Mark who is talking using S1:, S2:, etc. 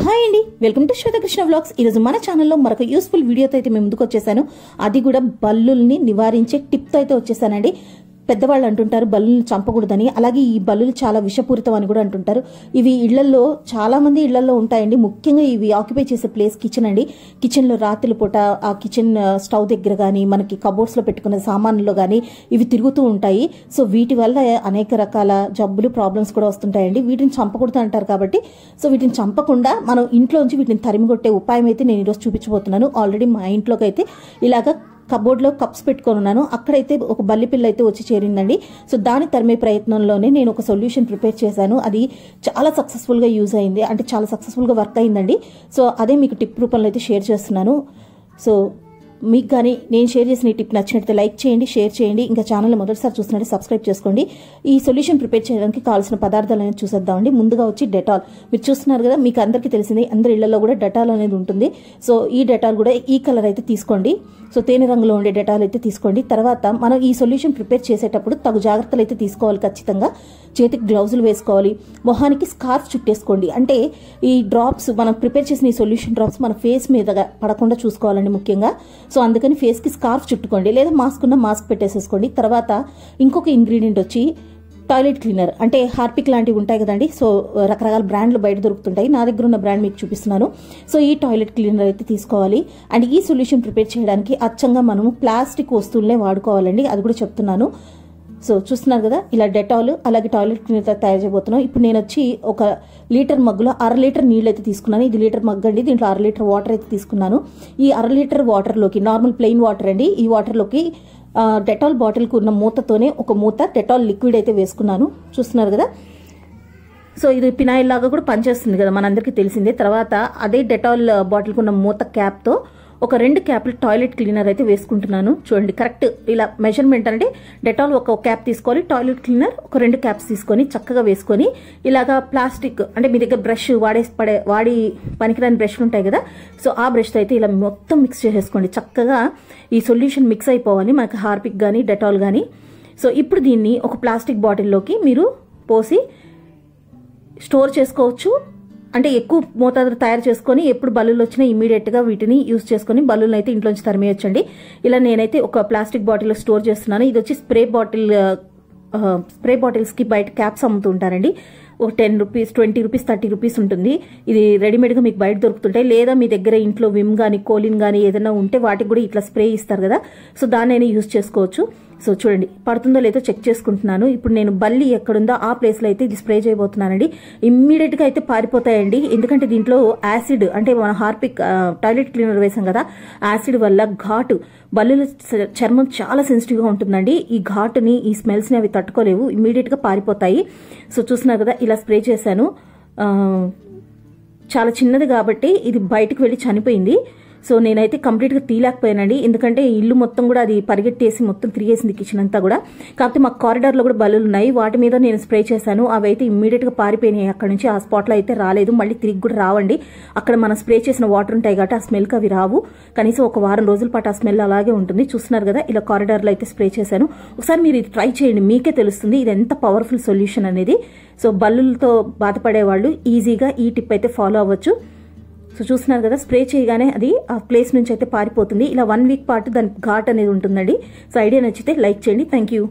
S1: Hi అండి, welcome to Swetha Krishna vlogs. ఈరోజు మన ఛానల్లో మరొక యూస్ఫుల్ వీడియోతో అయితే మేము ముందుకు వచ్చేసాను. అది కూడా బల్లుల్ని నివారించే టిప్తో అయితే వచ్చేసానండి. పెద్దవాళ్ళు అంటుంటారు బల్లుల్ని చంపకూడదని, అలాగే ఈ బల్లులు చాలా విషపూరితం అని కూడా అంటుంటారు. ఇవి ఇళ్లలో చాలా మంది ఇళ్లలో ఉంటాయండి. ముఖ్యంగా ఇవి ఆక్యుపై చేసే ప్లేస్ కిచెన్ అండి. కిచెన్లో రాత్రి పూట ఆ కిచెన్ స్టవ్ దగ్గర కానీ మనకి కబోర్డ్స్లో పెట్టుకునే సామాన్లలో కానీ ఇవి తిరుగుతూ ఉంటాయి. సో వీటి వల్ల అనేక రకాల జబ్బులు ప్రాబ్లమ్స్ కూడా వస్తుంటాయండి. వీటిని చంపకూడదు అంటారు కాబట్టి సో వీటిని చంపకుండా మనం ఇంట్లోంచి వీటిని తరిమికొట్టే ఉపాయం అయితే నేను ఈరోజు చూపించబోతున్నాను. ఆల్రెడీ మా ఇంట్లోకి అయితే ఇలాగా కబోర్డ్లో కప్స్ పెట్టుకొని ఉన్నాను. అక్కడైతే ఒక బల్లి పిల్ల అయితే వచ్చి చేరిందండి. సో దాని తరిమే ప్రయత్నంలోనే నేను ఒక సొల్యూషన్ ప్రిపేర్ చేశాను. అది చాలా సక్సెస్ఫుల్గా యూజ్ అయింది, అంటే చాలా సక్సెస్ఫుల్గా వర్క్ అయిందండి. సో అదే మీకు టిప్ రూపంలో అయితే షేర్ చేస్తున్నాను. సో మీకు కానీ నేను షేర్ చేసిన ఈ టిప్ నచ్చినట్లయితే లైక్ చేయండి, షేర్ చేయండి. ఇంకా ఛానల్ మొదటిసారి చూస్తున్నట్టు సబ్స్క్రైబ్ చేసుకోండి. ఈ సొల్యూషన్ ప్రిపేర్ చేయడానికి కావాల్సిన పదార్థాలు అనేది చూసేద్దామండి. ముందుగా వచ్చి డెటాల్. మీరు చూస్తున్నారు కదా, మీకు అందరికీ తెలిసింది, అందరి ఇళ్లలో కూడా డెటాల్ అనేది ఉంటుంది. సో ఈ డెటాల్ కూడా ఈ కలర్ అయితే తీసుకోండి. సో తేనె రంగులో ఉండే డెటాల్ అయితే తీసుకోండి. తర్వాత మనం ఈ సొల్యూషన్ ప్రిపేర్ చేసేటప్పుడు తగు జాగ్రత్తలు అయితే తీసుకోవాలి. ఖచ్చితంగా చేతికి గ్లౌజులు వేసుకోవాలి, మొహానికి స్కార్ఫ్ చుట్టేసుకోండి. అంటే ఈ డ్రాప్స్ మనం ప్రిపేర్ చేసిన ఈ సొల్యూషన్ డ్రాప్స్ మన ఫేస్ మీద పడకుండా చూసుకోవాలండి ముఖ్యంగా. సో అందుకని ఫేస్కి స్కార్ఫ్ చుట్టుకోండి, లేదా మాస్క్ ఉన్న మాస్క్ పెట్టేసేసుకోండి. తర్వాత ఇంకొక ఇంగ్రీడియంట్ వచ్చి టాయిలెట్ క్లీనర్. అంటే హార్పిక్ లాంటివి ఉంటాయి కదండి. సో రకరకాల బ్రాండ్లు బయట దొరుకుతుంటాయి. నా దగ్గర ఉన్న బ్రాండ్ మీకు చూపిస్తున్నాను. సో ఈ టాయిలెట్ క్లీనర్ అయితే తీసుకోవాలి. అండ్ ఈ సొల్యూషన్ ప్రిపేర్ చేయడానికి అచ్చంగా మనము ప్లాస్టిక్ వస్తువులనే వాడుకోవాలండి, అది కూడా చెప్తున్నాను. సో చూస్తున్నారు కదా, ఇలా డెటాల్ అలాగే టాయిలెట్ క్లీనర్ తయారు చేయబోతున్నాం. ఇప్పుడు నేను వచ్చి ఒక లీటర్ మగ్గులో 1/2 లీటర్ నీళ్ళు అయితే తీసుకున్నాను. ఇది లీటర్ మగ్గు అండి. దీంట్లో 1/2 లీటర్ వాటర్ అయితే తీసుకున్నాను. ఈ 1/2 లీటర్ వాటర్లోకి, నార్మల్ ప్లెయిన్ వాటర్ అండి, ఈ వాటర్లోకి డెటాల్ బాటిల్కి ఉన్న మూతతోనే ఒక మూత డెటాల్ లిక్విడ్ అయితే వేసుకున్నాను. చూస్తున్నారు కదా. సో ఇది పినాయిల్ లాగా కూడా పనిచేస్తుంది కదా, మనందరికీ తెలిసిందే. తర్వాత అదే డెటాల్ బాటిల్కి ఉన్న మూత క్యాప్తో ఒక 2 క్యాప్లు టాయిలెట్ క్లీనర్ అయితే వేసుకుంటున్నాను. చూడండి, కరెక్ట్ ఇలా మెజర్మెంట్ అంటే డెటాల్ ఒక క్యాప్ తీసుకోవాలి, టాయిలెట్ క్లీనర్ ఒక 2 క్యాప్స్ తీసుకొని చక్కగా వేసుకొని ఇలాగా ప్లాస్టిక్, అంటే మీ దగ్గర బ్రష్ వాడి పనికిరాని బ్రష్లు ఉంటాయి కదా, సో ఆ బ్రష్తో అయితే ఇలా మొత్తం మిక్స్ చేసేసుకోండి. చక్కగా ఈ సొల్యూషన్ మిక్స్ అయిపోవాలి మనకి, హార్పిక్ కానీ డెటాల్ కానీ. సో ఇప్పుడు దీన్ని ఒక ప్లాస్టిక్ బాటిల్లోకి మీరు పోసి స్టోర్ చేసుకోవచ్చు. అంటే ఎక్కువ మోతాదులో తయారు చేసుకొని ఎప్పుడు బల్లులు వచ్చినా ఇమీడియట్గా వీటిని యూజ్ చేసుకొని బల్లులను అయితే ఇంట్లోంచి తరిమేయొచ్చండి. ఇలా నేనైతే ఒక ప్లాస్టిక్ బాటిల్లో స్టోర్ చేస్తున్నాను. ఇది వచ్చి స్ప్రే బాటిల్స్కి బయట క్యాప్స్ అమ్ముతుంటారండి. ఒక 10 రూపీస్, 20 రూపీస్, 30 రూపీస్ ఉంటుంది. ఇది రెడీమేడ్గా మీకు బయట దొరుకుతుంటాయి. లేదా మీ దగ్గర ఇంట్లో విమ్ కానీ కోలిన్ కానీ ఏదైనా ఉంటే వాటికి కూడా ఇట్లా స్ప్రే ఇస్తారు కదా, సో దాన్నైనా యూజ్ చేసుకోవచ్చు. సో చూడండి, పడుతుందో లేదో చెక్ చేసుకుంటున్నాను. ఇప్పుడు నేను బల్లి ఎక్కడుందో ఆ ప్లేస్లో అయితే ఇది స్ప్రే చేయబోతున్నానండి. ఇమ్మీడియట్గా అయితే పారిపోతాయండి, ఎందుకంటే దీంట్లో యాసిడ్, అంటే మన హార్పిక్ టాయిలెట్ క్లీనర్ వేసాం కదా, యాసిడ్ వల్ల ఘాటు, బల్లుల చర్మం చాలా సెన్సిటివ్గా ఉంటుందండి. ఈ ఘాటుని, ఈ స్మెల్స్ని అవి తట్టుకోలేవు, ఇమ్మీడియట్గా పారిపోతాయి. సో చూస్తున్నారు కదా, ఇలా స్ప్రే చేశాను. చాలా చిన్నది కాబట్టి ఇది బయటకు వెళ్ళి చనిపోయింది. సో నేనైతే కంప్లీట్గా తీయలేకపోయానండి, ఎందుకంటే ఇల్లు మొత్తం కూడా అది పరిగెట్టేసి మొత్తం తిరిగేసింది కిచెన్ అంతా కూడా. కాకపోతే మా కారిడార్లో కూడా బల్లులు ఉన్నాయి, వాటి మీద నేను స్ప్రే చేశాను. అవి అయితే ఇమ్మీడియట్గా పారిపోయినాయి అక్కడ నుంచి. ఆ స్పాట్లో అయితే రాలేదు, మళ్ళీ తిరిగి కూడా రావండి. అక్కడ మనం స్ప్రే చేసిన వాటర్ ఉంటాయి కాబట్టి ఆ స్మెల్కి అవి రావు. కనీసం ఒక వారం రోజుల పాటు ఆ స్మెల్ అలాగే ఉంటుంది. చూస్తున్నారు కదా, ఇలా కారిడార్లో అయితే స్ప్రే చేశాను. ఒకసారి మీరు ఇది ట్రై చేయండి, మీకే తెలుస్తుంది ఇది ఎంత పవర్ఫుల్ సొల్యూషన్ అనేది. సో బల్లులతో బాధపడే వాళ్ళు ఈజీగా ఈ టిప్ అయితే ఫాలో అవ్వచ్చు. సో చూస్తున్నారు కదా, స్ప్రే చేయగానే అది ఆ ప్లేస్ నుంచి అయితే పారిపోతుంది. ఇలా 1 వీక్ పాటు దానికి ఘాట్ అనేది ఉంటుందండి. సో ఐడియా నచ్చితే లైక్ చేయండి. Thank you.